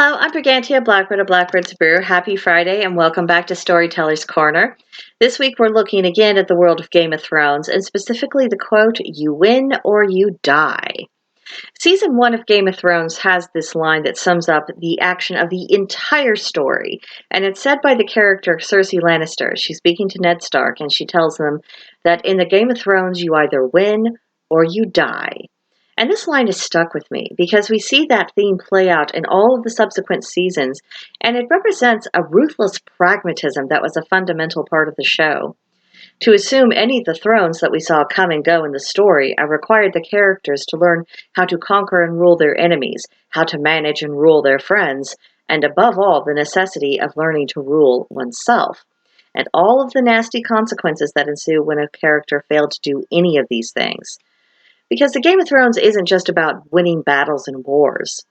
Hello, I'm Brigantia Blackbird of Blackbird's Brew. Happy Friday and welcome back to Storyteller's Corner. This week we're looking again at the world of Game of Thrones and specifically the quote, "You win or you die." Season 1 of Game of Thrones has this line that sums up the action of the entire story, and it's said by the character Cersei Lannister. She's speaking to Ned Stark and she tells them that in the Game of Thrones you either win or you die. And this line has stuck with me because we see that theme play out in all of the subsequent seasons, and it represents a ruthless pragmatism that was a fundamental part of the show. To assume any of the thrones that we saw come and go in the story required the characters to learn how to conquer and rule their enemies, how to manage and rule their friends, and above all, the necessity of learning to rule oneself, and all of the nasty consequences that ensue when a character failed to do any of these things. Because the Game of Thrones isn't just about winning battles and wars.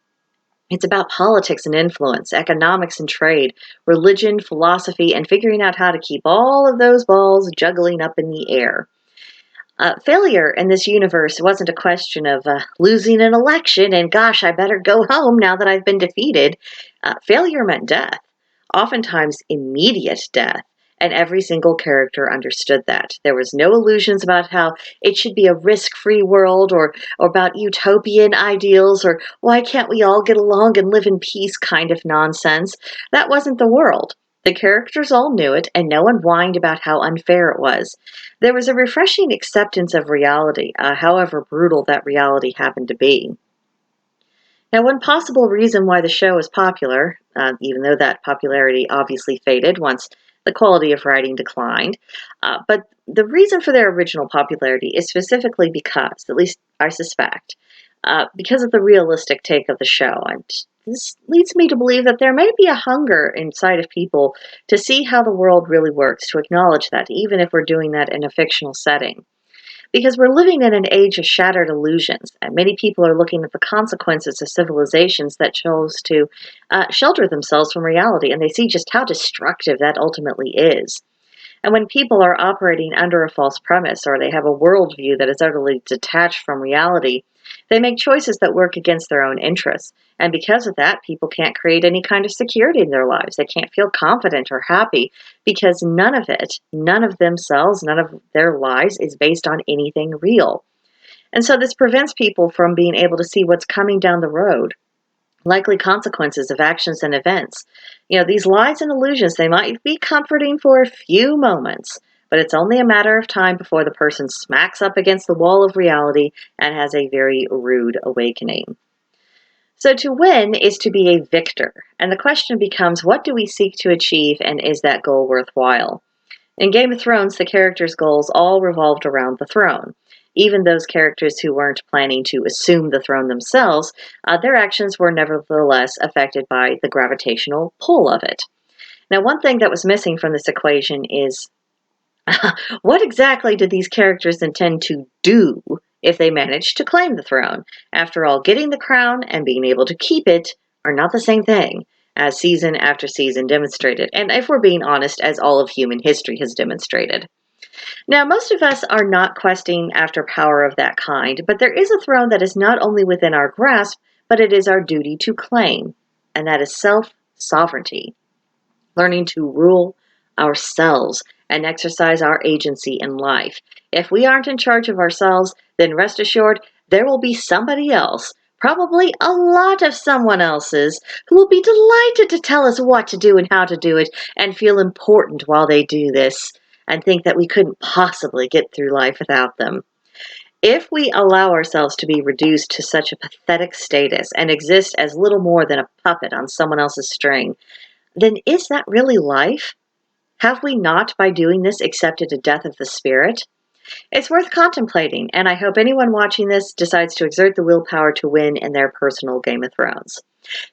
It's about politics and influence, economics and trade, religion, philosophy, and figuring out how to keep all of those balls juggling up in the air. Failure in this universe wasn't a question of losing an election and gosh, I better go home now that I've been defeated. Failure meant death, oftentimes immediate death. And every single character understood that. There was no illusions about how it should be a risk-free world or about utopian ideals or why can't we all get along and live in peace kind of nonsense. That wasn't the world. The characters all knew it, and no one whined about how unfair it was. There was a refreshing acceptance of reality, however brutal that reality happened to be. Now, one possible reason why the show is popular, even though that popularity obviously faded once the quality of writing declined, but the reason for their original popularity is specifically because, at least I suspect, because of the realistic take of the show. And this leads me to believe that there may be a hunger inside of people to see how the world really works, to acknowledge that, even if we're doing that in a fictional setting. Because we're living in an age of shattered illusions, and many people are looking at the consequences of civilizations that chose to shelter themselves from reality, and they see just how destructive that ultimately is. And when people are operating under a false premise, or they have a worldview that is utterly detached from reality, they make choices that work against their own interests. And because of that, people can't create any kind of security in their lives. They can't feel confident or happy because none of it, none of themselves, none of their lives is based on anything real. And so this prevents people from being able to see what's coming down the road, likely consequences of actions and events. These lies and illusions, they might be comforting for a few moments, but it's only a matter of time before the person smacks up against the wall of reality and has a very rude awakening. So to win is to be a victor, and the question becomes, what do we seek to achieve, and is that goal worthwhile? In Game of Thrones, the characters' goals all revolved around the throne. Even those characters who weren't planning to assume the throne themselves, their actions were nevertheless affected by the gravitational pull of it. Now, one thing that was missing from this equation is what exactly did these characters intend to do if they managed to claim the throne? After all, getting the crown and being able to keep it are not the same thing, as season after season demonstrated, and if we're being honest, as all of human history has demonstrated. Now, most of us are not questing after power of that kind, but there is a throne that is not only within our grasp, but it is our duty to claim, and that is self-sovereignty, learning to rule ourselves and exercise our agency in life. If we aren't in charge of ourselves, then rest assured there will be somebody else, probably a lot of someone else's, who will be delighted to tell us what to do and how to do it and feel important while they do this and think that we couldn't possibly get through life without them. If we allow ourselves to be reduced to such a pathetic status and exist as little more than a puppet on someone else's string, then is that really life? Have we not, by doing this, accepted a death of the spirit? It's worth contemplating, and I hope anyone watching this decides to exert the willpower to win in their personal Game of Thrones.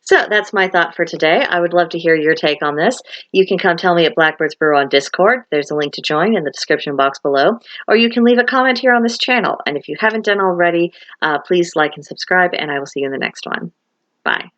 So that's my thought for today. I would love to hear your take on this. You can come tell me at Blackbird's Brew on Discord. There's a link to join in the description box below. Or you can leave a comment here on this channel. And if you haven't done already, please like and subscribe, and I will see you in the next one. Bye.